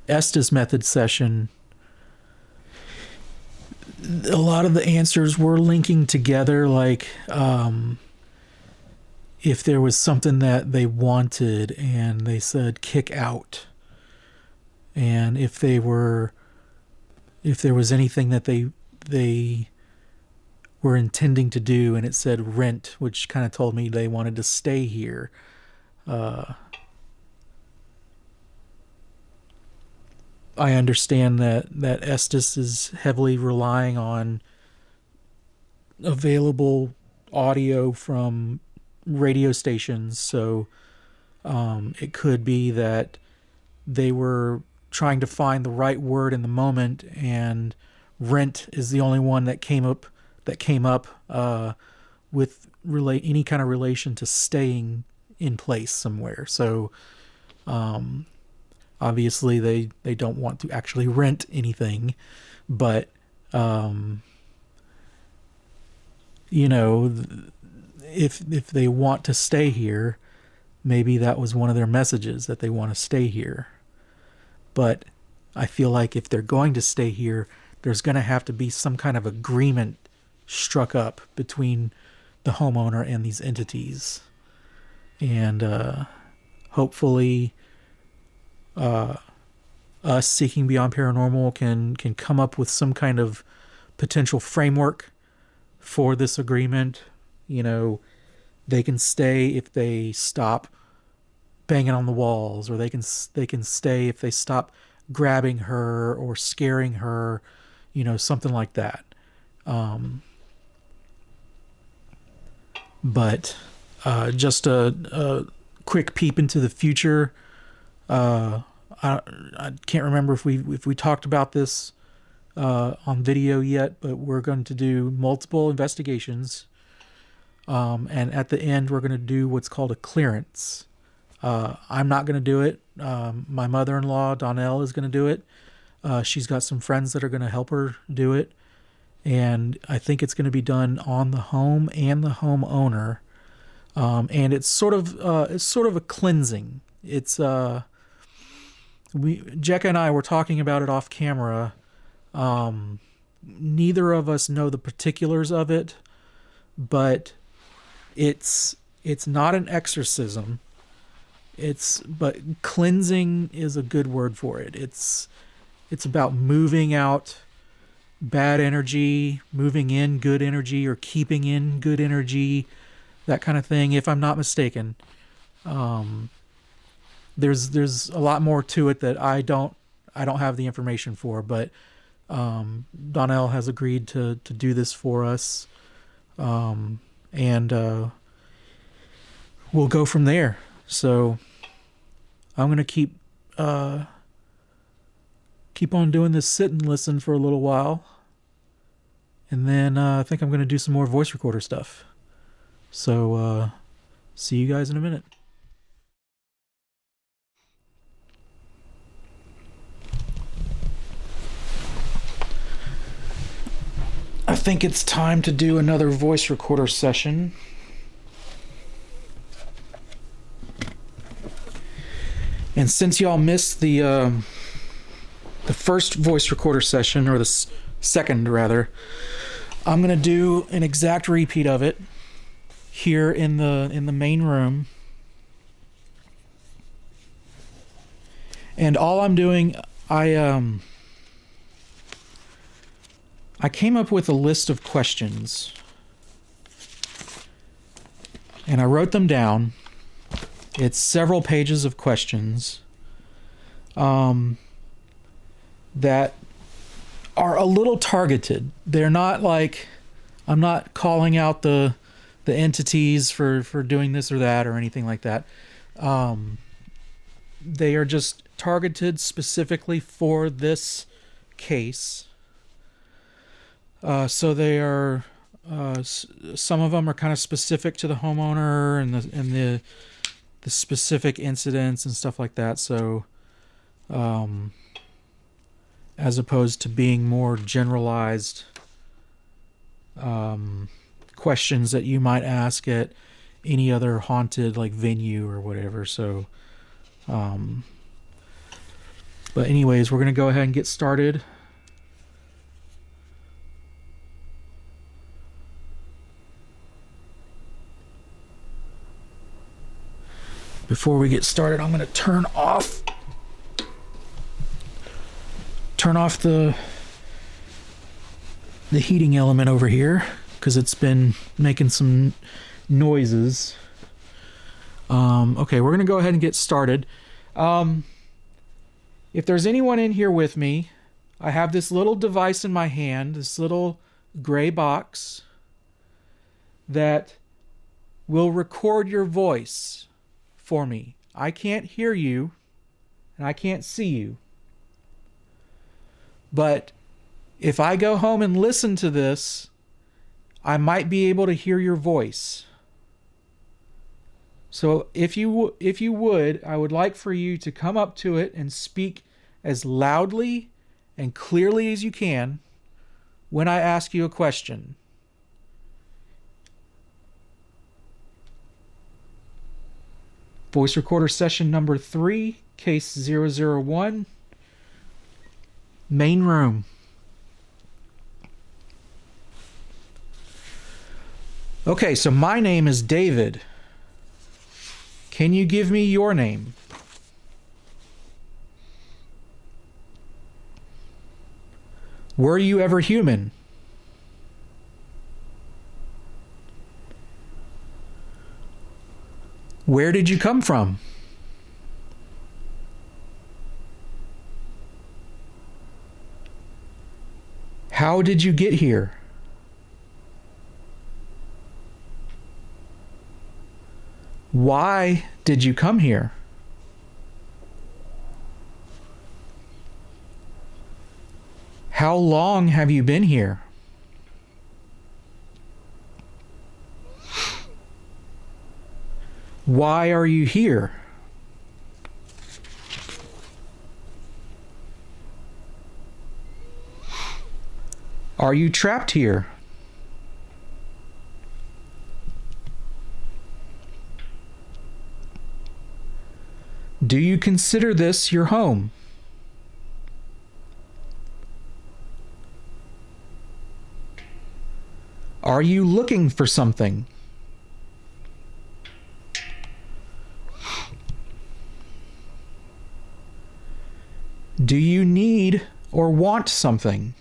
Estes Method session, a lot of the answers were linking together, like if there was something that they wanted and they said kick out, and if there was anything that they were intending to do and it said rent, which kind of told me they wanted to stay here. I understand that Estes is heavily relying on available audio from radio stations, so it could be that they were trying to find the right word in the moment, and rent is the only one that came up with any kind of relation to staying in place somewhere. So obviously they don't want to actually rent anything, but if they want to stay here, maybe that was one of their messages, that they want to stay here. But I feel like if they're going to stay here, there's going to have to be some kind of agreement struck up between the homeowner and these entities. And hopefully us Seeking Beyond Paranormal can come up with some kind of potential framework for this agreement. You know, they can stay if they stop banging on the walls, or they can stay if they stop grabbing her or scaring her, you know, something like that. But just a quick peep into the future. I can't remember if we talked about this on video yet, but we're going to do multiple investigations, and at the end we're going to do what's called a clearance. I'm not going to do it. My mother-in-law Donnell is going to do it. She's got some friends that are going to help her do it, and I think it's going to be done on the home and the homeowner. And it's sort of a cleansing. It's Jecca and I were talking about it off camera. Neither of us know the particulars of it, but it's not an exorcism. But cleansing is a good word for it. It's about moving out bad energy, moving in good energy, or keeping in good energy, that kind of thing, if I'm not mistaken. There's a lot more to it that I don't have the information for, but Donnell has agreed to do this for us, and we'll go from there. So I'm gonna keep on doing this sit and listen for a little while, and then I think I'm gonna do some more voice recorder stuff. So see you guys in a minute. I think it's time to do another voice recorder session. And since y'all missed the first voice recorder session, or the second rather, I'm gonna do an exact repeat of it here in the main room. And all I'm doing, I came up with a list of questions, and I wrote them down. It's several pages of questions that are a little targeted. They're not like, I'm not calling out the entities for doing this or that or anything like that. They are just targeted specifically for this case. So they are, some of them are kind of specific to the homeowner and the specific incidents and stuff like that. So, as opposed to being more generalized questions that you might ask at any other haunted like venue or whatever. So, but anyways, we're going to go ahead and get started. Before we get started, I'm going to turn off the heating element over here, because it's been making some noises. Okay, we're going to go ahead and get started. If there's anyone in here with me, I have this little device in my hand, this little gray box that will record your voice for me. I can't hear you and I can't see you. But if I go home and listen to this, I might be able to hear your voice. So if you would, I would like for you to come up to it and speak as loudly and clearly as you can when I ask you a question. Voice recorder session number 3, case 001, main room. Okay, so my name is David. Can you give me your name? Were you ever human? Where did you come from? How did you get here? Why did you come here? How long have you been here? Why are you here? Are you trapped here? Do you consider this your home? Are you looking for something? Do you need or want something?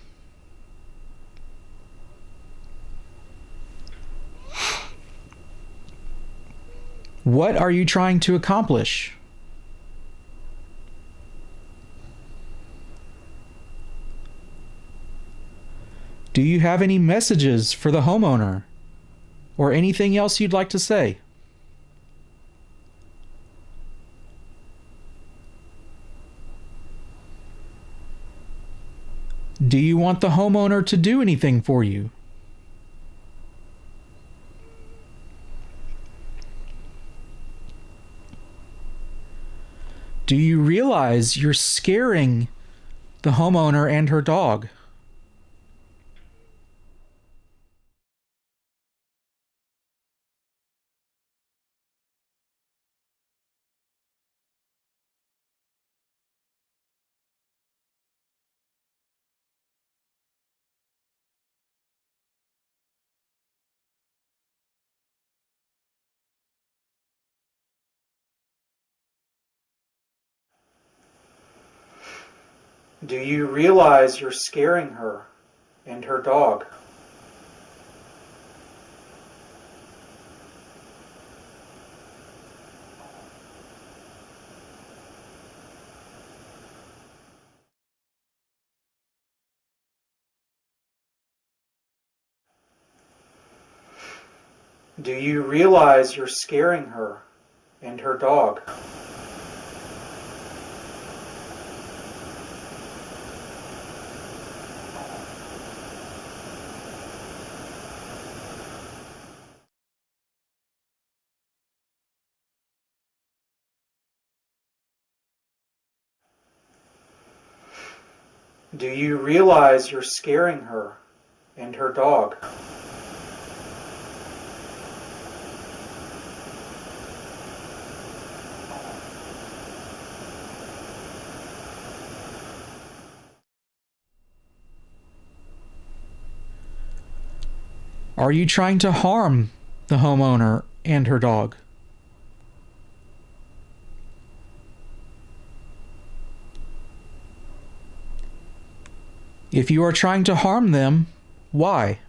What are you trying to accomplish? Do you have any messages for the homeowner or anything else you'd like to say? Do you want the homeowner to do anything for you? Do you realize you're scaring the homeowner and her dog? Do you realize you're scaring her and her dog? Do you realize you're scaring her and her dog? Do you realize you're scaring her and her dog? Are you trying to harm the homeowner and her dog? If you are trying to harm them, why?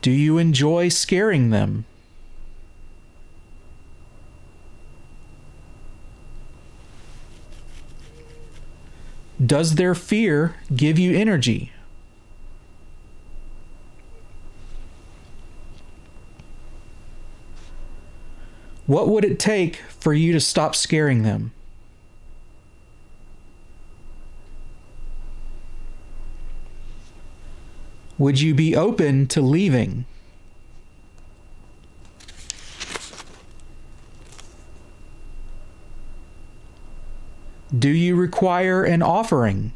Do you enjoy scaring them? Does their fear give you energy? What would it take for you to stop scaring them? Would you be open to leaving? Do you require an offering?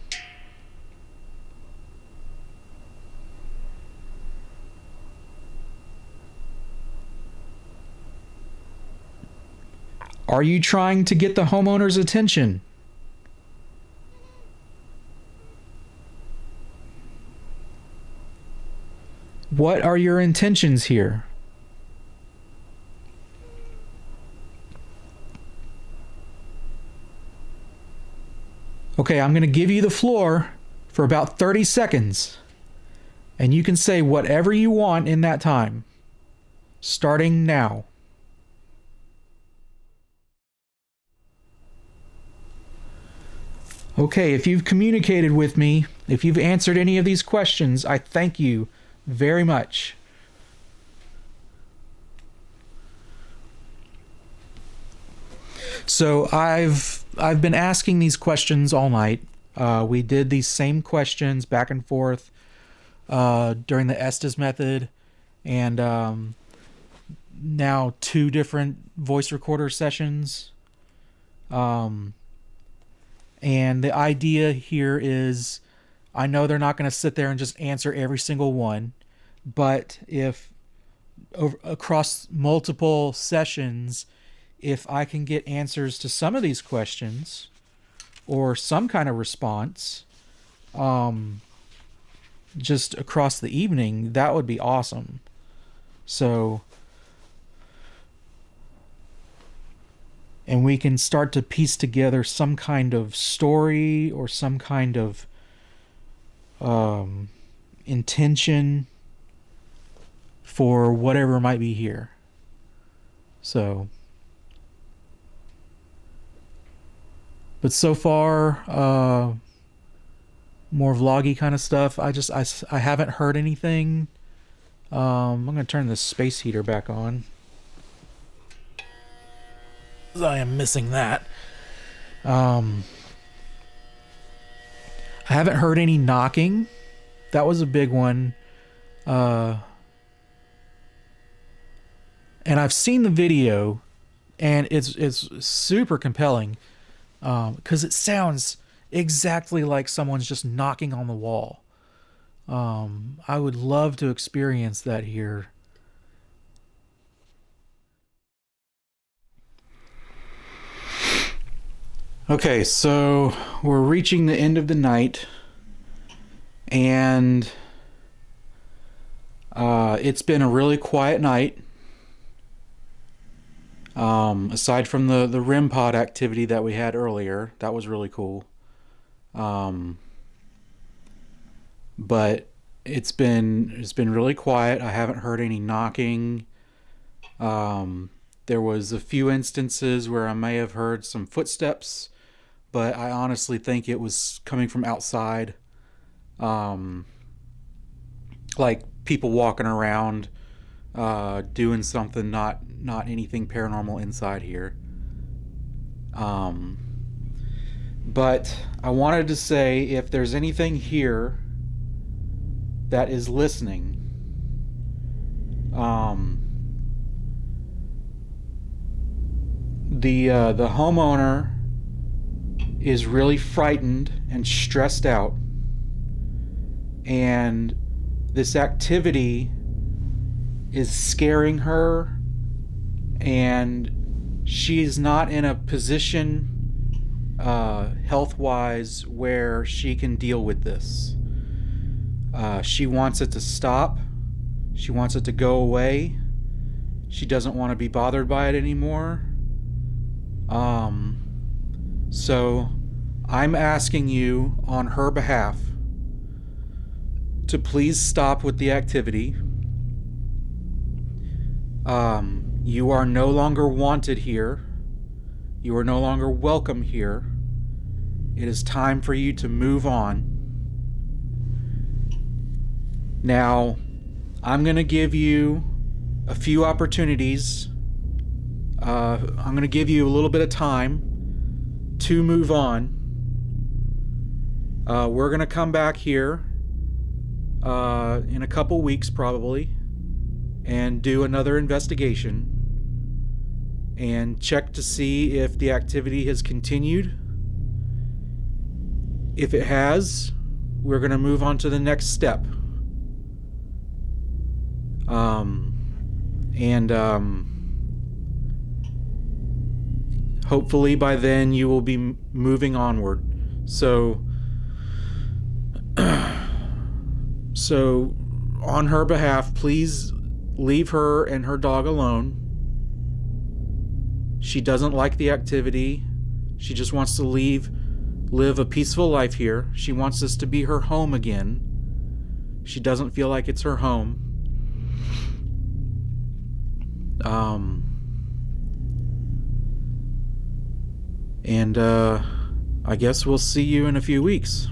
Are you trying to get the homeowner's attention? What are your intentions here? Okay, I'm going to give you the floor for about 30 seconds. And you can say whatever you want in that time. Starting now. Okay, if you've communicated with me, if you've answered any of these questions, I thank you very much. So I've been asking these questions all night. We did these same questions back and forth during the Estes Method, and now 2 different voice recorder sessions. And the idea here is, I know they're not going to sit there and just answer every single one, but if across multiple sessions, if I can get answers to some of these questions or some kind of response, just across the evening, that would be awesome. So, and we can start to piece together some kind of story or some kind of intention for whatever might be here. So, but so far, more vloggy kind of stuff. I haven't heard anything. I'm going to turn the space heater back on. I am missing that. I haven't heard any knocking. That was a big one. And I've seen the video, and it's super compelling, because it sounds exactly like someone's just knocking on the wall. I would love to experience that here. Okay, so we're reaching the end of the night, and it's been a really quiet night. Aside from the REM pod activity that we had earlier, that was really cool. But it's been really quiet. I haven't heard any knocking. There was a few instances where I may have heard some footsteps, but I honestly think it was coming from outside. Like people walking around, doing something, not anything paranormal inside here. But I wanted to say, if there's anything here that is listening, the homeowner is really frightened and stressed out, and this activity is scaring her, and she's not in a position health-wise where she can deal with this. She wants it to stop. She wants it to go away. She doesn't want to be bothered by it anymore. So I'm asking you on her behalf to please stop with the activity. You are no longer wanted here. You are no longer welcome here. It is time for you to move on. Now, I'm going to give you a few opportunities. I'm going to give you a little bit of time to move on. We're going to come back here in a couple weeks probably and do another investigation and check to see if the activity has continued. If it has, we're going to move on to the next step. Hopefully by then you will be moving onward. So on her behalf, please leave her and her dog alone. She doesn't like the activity. She just wants to leave live a peaceful life here. She wants this to be her home again. She doesn't feel like it's her home. And I guess we'll see you in a few weeks.